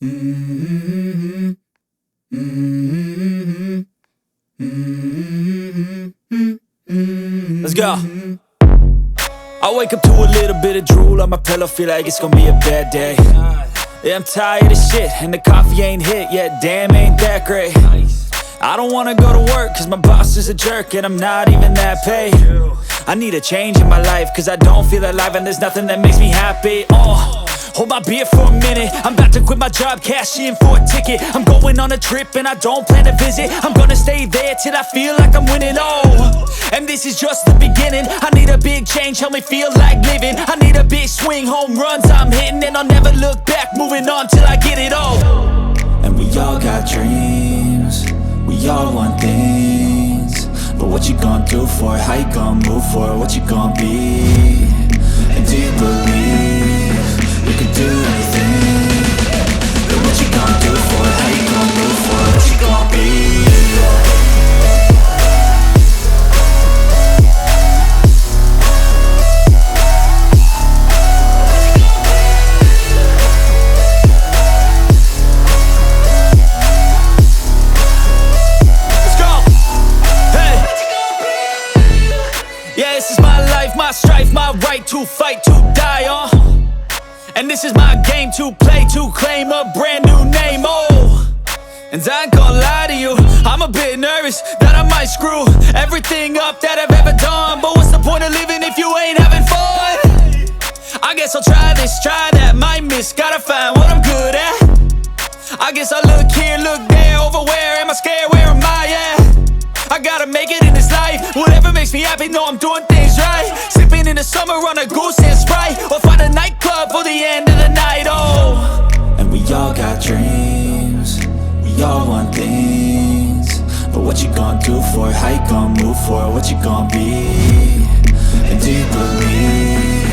Mm-hmm. Mm-hmm. Mm-hmm. Let's go. I wake up to a little bit of drool on my pillow, feel like it's gonna be a bad day. Yeah, I'm tired of shit, and the coffee ain't hit yet, damn, ain't that great. I don't wanna go to work, cause my boss is a jerk, and I'm not even that paid. I need a change in my life, cause I don't feel alive, and there's nothing that makes me happy. Hold my beer for a minute, I'm about to quit my job, cash in for a ticket. I'm going on a trip and I don't plan to visit. I'm gonna stay there till I feel like I'm winning, and this is just the beginning. I need a big change, help me feel like living. I need a big swing, home runs I'm hitting, and I'll never look back, moving on till I get it all. And we all got dreams, we all want things, but what you gonna do for it? How you gonna move for it? What you gonna be? And do you believe you can do anything? But what you gonna do for it? How you gonna move for it? What you gonna be? Yeah, this is my life, my strife, my right to fight, to die on. And this is my game to play, to claim a brand new name, And I ain't gonna lie to you, I'm a bit nervous that I might screw everything up that I've ever done. But what's the point of living if you ain't having fun? I guess I'll try this, try that, might miss, gotta find what I'm good at. I guess I look here, look there, over where am I scared, where am I at? I gotta make it in this life, whatever makes me happy, know I'm doing things right. Sipping in the summer on a goose and Sprite, or find a nightclub for the end of the night, And we all got dreams, we all want things, but what you gonna do for it? How you gonna move for it? What you gonna be? And do you believe